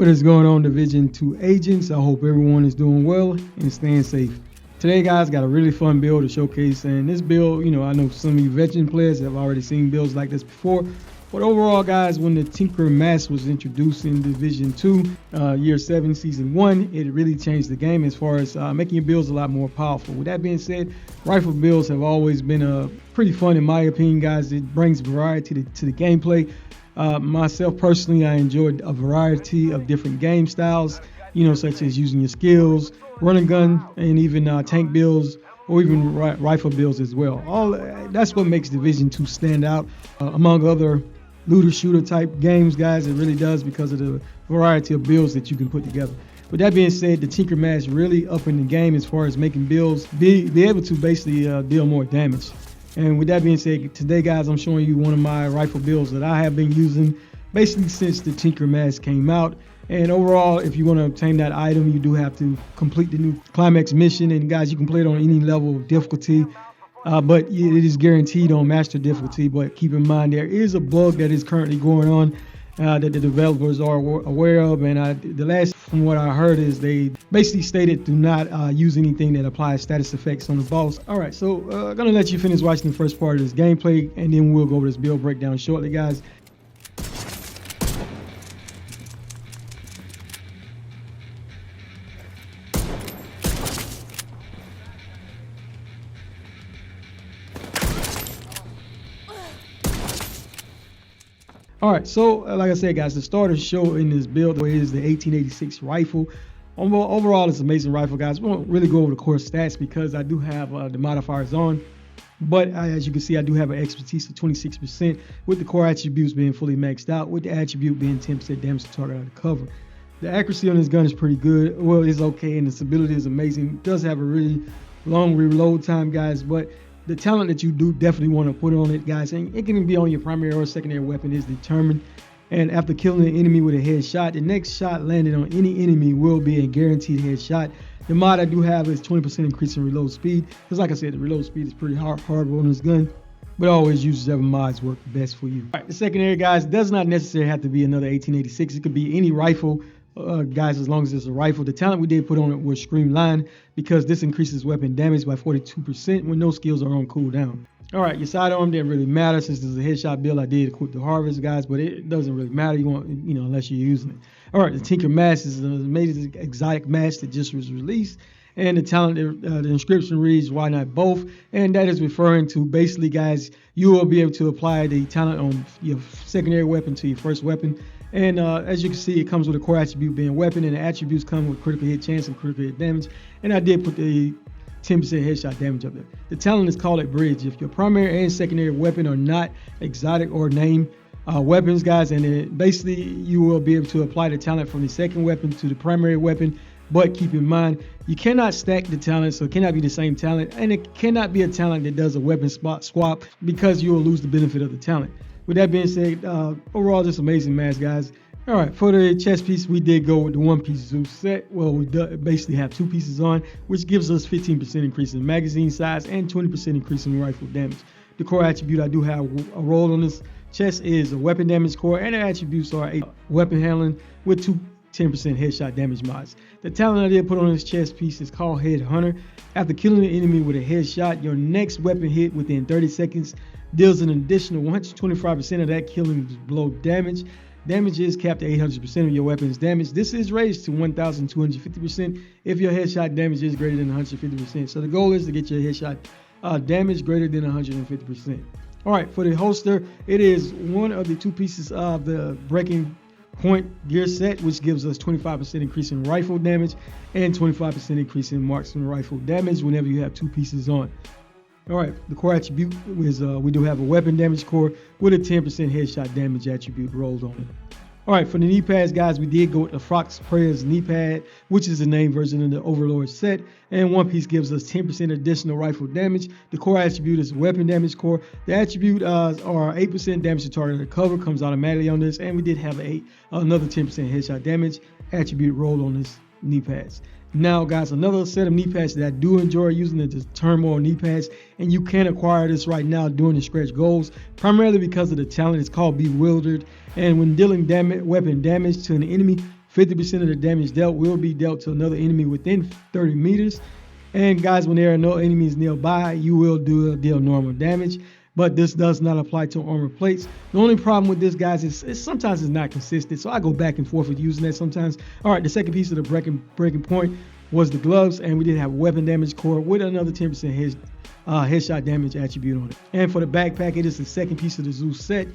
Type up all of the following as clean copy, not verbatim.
What is going on, Division 2 agents? I hope everyone is doing well and staying safe. Today, guys, got a really fun build to showcase, and this build, I know some of you veteran players have already seen builds like this before, but overall, guys, when the Tinker Mask was introduced in Division 2, Year 7, Season 1, it really changed the game as far as making your builds a lot more powerful. With that being said, rifle builds have always been pretty fun in my opinion, guys. It brings variety to the gameplay. Myself personally, I enjoyed a variety of different game styles, such as using your skills, run and gun, and even tank builds, or even rifle builds as well. That's what makes Division 2 stand out among other looter shooter type games, guys. It really does, because of the variety of builds that you can put together. With that being said, the Tinker Mask really up in the game as far as making builds be able to basically deal more damage. And with that being said, today, guys, I'm showing you one of my rifle builds that I have been using basically since the Tinker Mask came out. And overall, if you want to obtain that item, you do have to complete the new climax mission. And guys, you can play it on any level of difficulty, but it is guaranteed on master difficulty. But keep in mind, there is a bug that is currently going on that the developers are aware of, and the last from what I heard is they basically stated do not use anything that applies status effects on the boss. All right, so I'm gonna let you finish watching the first part of this gameplay, and then we'll go over this build breakdown shortly, guys. Alright, so like I said, guys, the starter show in this build is the 1886 rifle. Overall, it's an amazing rifle, guys. We won't really go over the core stats because I do have the modifiers on. But as you can see, I do have an expertise of 26%, with the core attributes being fully maxed out, with the attribute being 10% damage to target out of cover. The accuracy on this gun is pretty good. Well, it's okay, and the stability is amazing. It does have a really long reload time, guys, but the talent that you do definitely want to put on it, guys, and it can be on your primary or secondary weapon, is determined. And after killing an enemy with a headshot, the next shot landed on any enemy will be a guaranteed headshot. The mod I do have is 20% increase in reload speed, because like I said, the reload speed is pretty hard on this gun, but always use whichever mods work best for you. All right, the secondary, guys, does not necessarily have to be another 1886. It could be any rifle. Guys, as long as it's a rifle. The talent we did put on it was Streamline, because this increases weapon damage by 42% when no skills are on cooldown. Alright, your sidearm didn't really matter since this is a headshot build. I did equip the harvest, guys, but it doesn't really matter. You want, unless you're using it. Alright, the Tinker Mask is an amazing exotic mask that just was released, and the talent, the inscription reads, "Why not both?" And that is referring to basically, guys, you will be able to apply the talent on your secondary weapon to your first weapon. And as you can see, it comes with a core attribute being weapon, and the attributes come with critical hit chance and critical hit damage. And I did put the 10% headshot damage up there. The talent is called a bridge. If your primary and secondary weapon are not exotic or named weapons, guys, and basically you will be able to apply the talent from the second weapon to the primary weapon. But keep in mind, you cannot stack the talent, so it cannot be the same talent, and it cannot be a talent that does a weapon spot swap, because you will lose the benefit of the talent. With that being said, overall, just amazing mask, guys. All right, for the chest piece, we did go with the one-piece Zeus set. Well, we basically have two pieces on, which gives us 15% increase in magazine size and 20% increase in rifle damage. The core attribute I do have a roll on this chest is a weapon damage core, and the attributes are a weapon handling with 10% headshot damage mods. The talent I did put on this chest piece is called Headhunter. After killing an enemy with a headshot, your next weapon hit within 30 seconds deals an additional 125% of that killing's blow damage. Damage is capped at 800% of your weapon's damage. This is raised to 1,250% if your headshot damage is greater than 150%. So the goal is to get your headshot damage greater than 150%. All right, for the holster, it is one of the two pieces of the Breaking Point gear set, which gives us 25% increase in rifle damage and 25% increase in marksman rifle damage whenever you have two pieces on. Alright, the core attribute is we do have a weapon damage core with a 10% headshot damage attribute rolled on it. Alright, for the knee pads, guys, we did go with the Fox Prayers knee pad, which is the name version of the Overlord set, and one piece gives us 10% additional rifle damage. The core attribute is weapon damage core. The attribute are 8% damage to target and cover, comes automatically on this, and we did have another 10% headshot damage attribute rolled on this knee pads. Now, guys, another set of knee pads that I do enjoy using is the Turmoil knee pads, and you can acquire this right now during the stretch goals, primarily because of the talent. It's called Bewildered, and when dealing weapon damage to an enemy, 50% of the damage dealt will be dealt to another enemy within 30 meters. And guys, when there are no enemies nearby, you will deal normal damage. But this does not apply to armor plates. The only problem with this, guys, is sometimes it's not consistent. So I go back and forth with using that sometimes. All right, the second piece of the breaking point was the gloves, and we did have weapon damage core with another 10% headshot damage attribute on it. And for the backpack, it is the second piece of the Zeus set.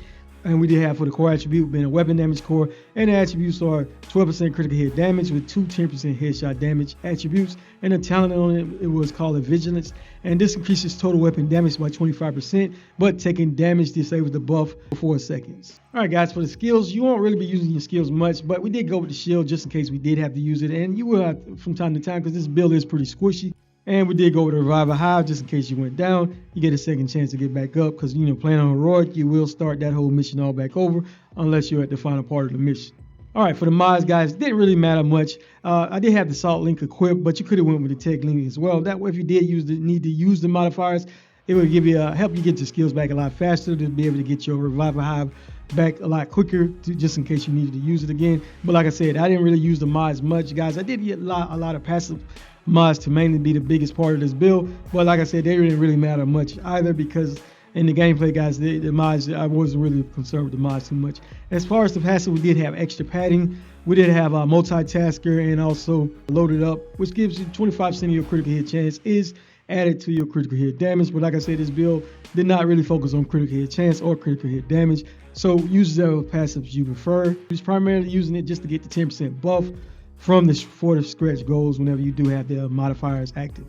And we did have for the core attribute being a weapon damage core, and the attributes are 12% critical hit damage with 10% headshot damage attributes, and the talent on it was called Vigilance, and this increases total weapon damage by 25%, but taking damage disables the buff for 4 seconds. Alright guys, for the skills, you won't really be using your skills much, but we did go with the shield just in case we did have to use it, and you will have from time to time because this build is pretty squishy. And we did go with a Revival Hive just in case you went down. You get a second chance to get back up because, you know, playing on Heroic, you will start that whole mission all back over unless you're at the final part of the mission. All right, for the mods, guys, didn't really matter much. I did have the Salt Link equipped, but you could have went with the Tech Link as well. That way, if you did need to use the modifiers, it would give you help you get your skills back a lot faster to be able to get your Revival Hive back a lot quicker just in case you needed to use it again. But like I said, I didn't really use the mods much, guys. I did get a lot of passive mods to mainly be the biggest part of this build, but like I said, they didn't really matter much either because in the gameplay, guys, the mods, I wasn't really concerned with the mods too much. As far as the passive, we did have extra padding. We did have a multitasker and also loaded up, which gives you 25% of your critical hit chance is added to your critical hit damage. But like I said, this build did not really focus on critical hit chance or critical hit damage, so use whatever passives you prefer. Just primarily using it just to get the 10% buff from the for the stretch goals whenever you do have the modifiers active.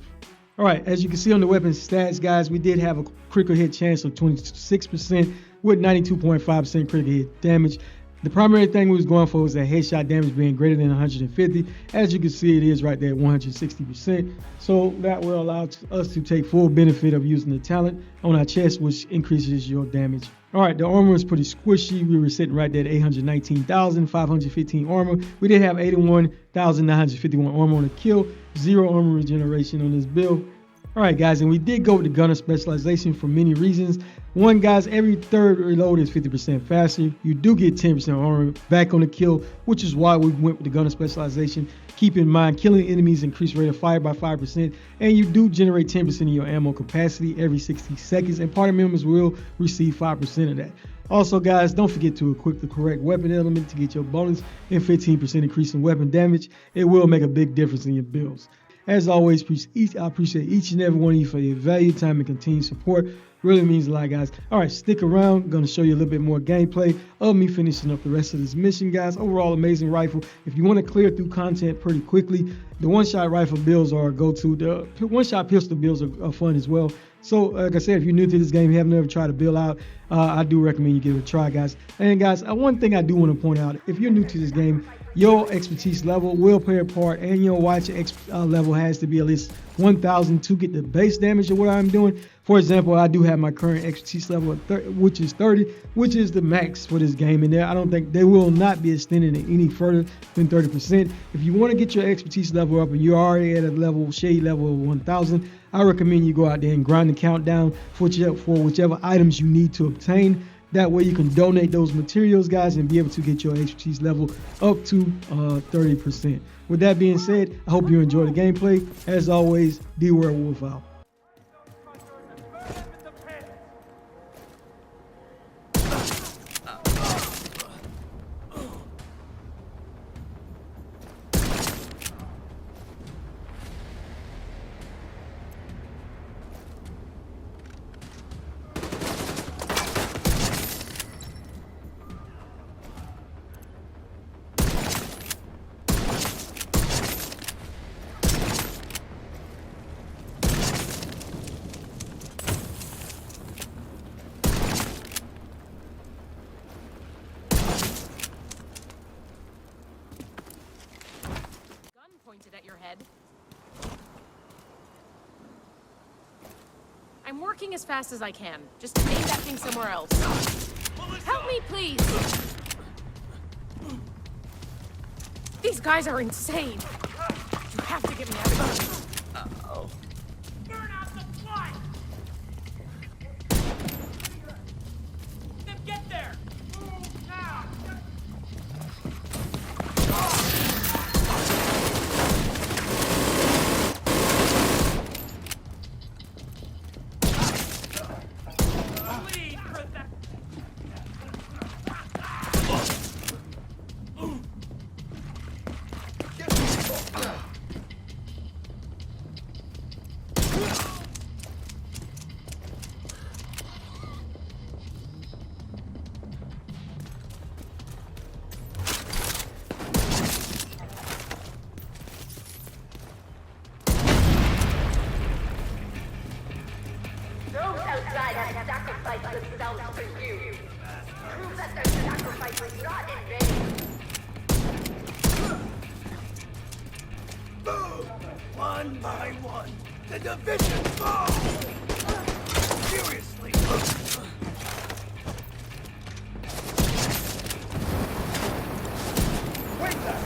All right, as you can see on the weapon stats, guys, we did have a critical hit chance of 26% with 92.5% critical hit damage. The primary thing we was going for was that headshot damage being greater than 150. As you can see, it is right there at 160%. So that will allow us to take full benefit of using the talent on our chest, which increases your damage. All right, the armor is pretty squishy. We were sitting right there at 819,515 armor. We did have 81,951 armor on the kill, 0 armor regeneration on this build. All right, guys, and we did go with the gunner specialization for many reasons. One, guys, every third reload is 50% faster. You do get 10% armor back on the kill, which is why we went with the gunner specialization. Keep in mind, killing enemies increase rate of fire by 5%, and you do generate 10% of your ammo capacity every 60 seconds, and party members will receive 5% of that. Also, guys, don't forget to equip the correct weapon element to get your bonus and 15% increase in weapon damage. It will make a big difference in your builds. As always, I appreciate each and every one of you for your value, time, and continued support. Really means a lot, guys. All right, stick around. I'm going to show you a little bit more gameplay of me finishing up the rest of this mission, guys. Overall, amazing rifle. If you want to clear through content pretty quickly, the one-shot rifle builds are a go-to. The one-shot pistol builds are fun as well. So, like I said, if you're new to this game, you have never tried to build out, I do recommend you give it a try, guys. And, guys, one thing I do want to point out, if you're new to this game, your expertise level will play a part, and your watch level has to be at least 1,000 to get the base damage of what I'm doing. For example, I do have my current expertise level at 30, which is 30, which is the max for this game. And there, I don't think they will not be extended any further than 30%. If you want to get your expertise level up and you're already at a level, shade level of 1,000, I recommend you go out there and grind the countdown for whichever items you need to obtain. That way you can donate those materials, guys, and be able to get your expertise level up to 30%. With that being said, I hope you enjoy the gameplay. As always, D-Werewolf out. Pointed at your head. I'm working as fast as I can. Just aim that thing somewhere else. Help me, please! These guys are insane. You have to get me out of here. Uh-oh. Burn out the flight! Then get there! Move now! sacrificed themselves for you. Prove that their sacrifice was not in vain. Boom! One by one, the division falls! Seriously! Wait that!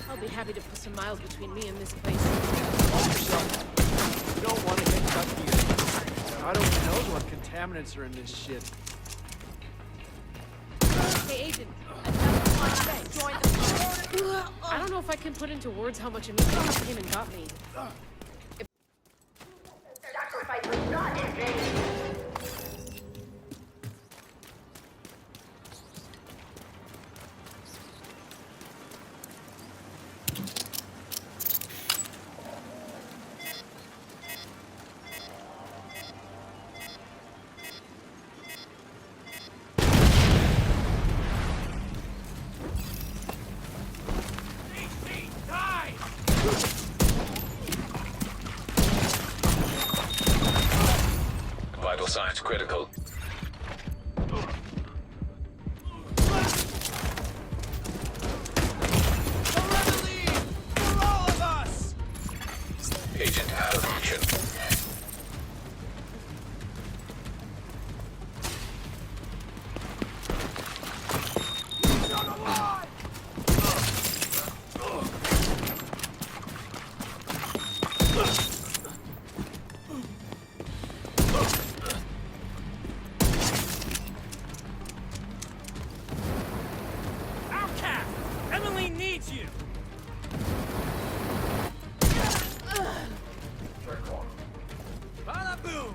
I'll be happy to put some miles between me and this place. Watch yourself. You don't want to get stuck here. God only knows what contaminants are in this shit. Hey, Agent. Join the... I don't know if I can put into words how much it means that you came and got me. Sacrifice was not in vain. Vital signs critical. Agent out of action. Outcast! Emily needs you! Bada boom!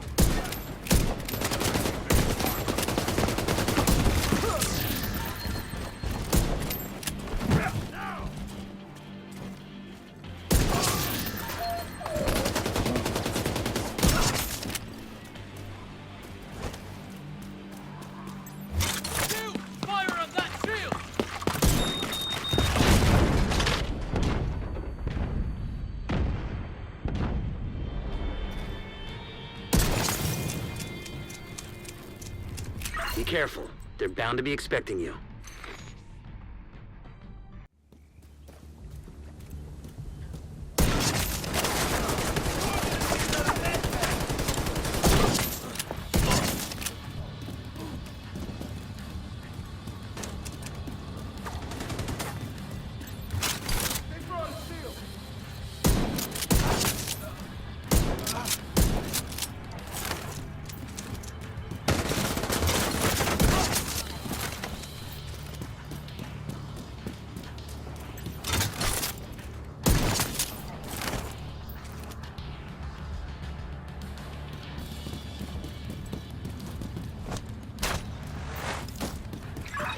Fire on that shield! Be careful. They're bound to be expecting you.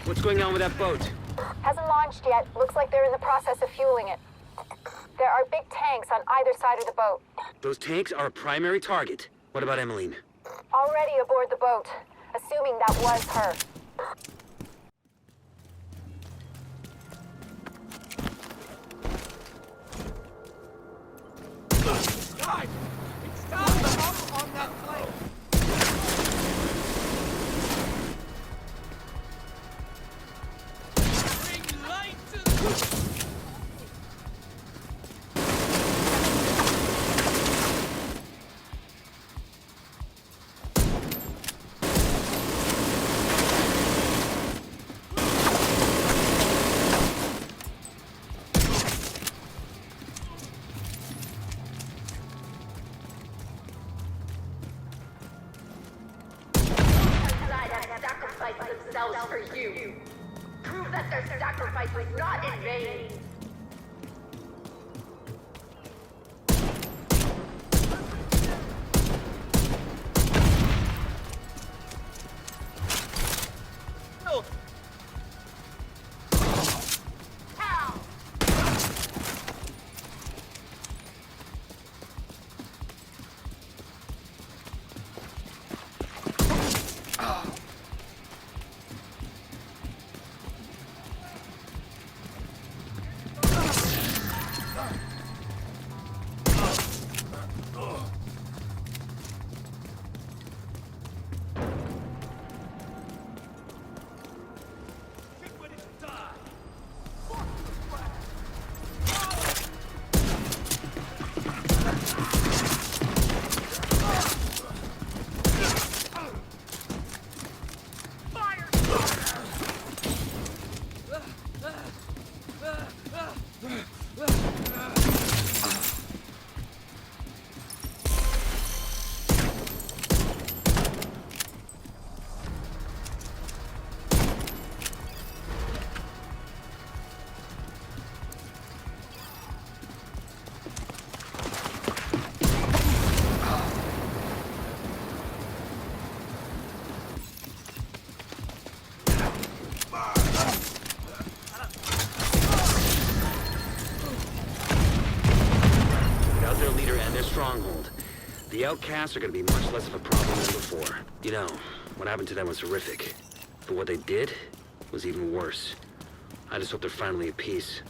What's going on with that boat? Hasn't launched yet. Looks like they're in the process of fueling it. There are big tanks on either side of the boat. Those tanks are a primary target. What about Emmeline? Already aboard the boat, assuming that was her. Guys! It's time to hop on that plane! Bring light to the... Sacrificed themselves for you. Prove that their sacrifice was not in vain. and their stronghold. The outcasts are gonna be much less of a problem than before. You know, what happened to them was horrific. But what they did was even worse. I just hope they're finally at peace.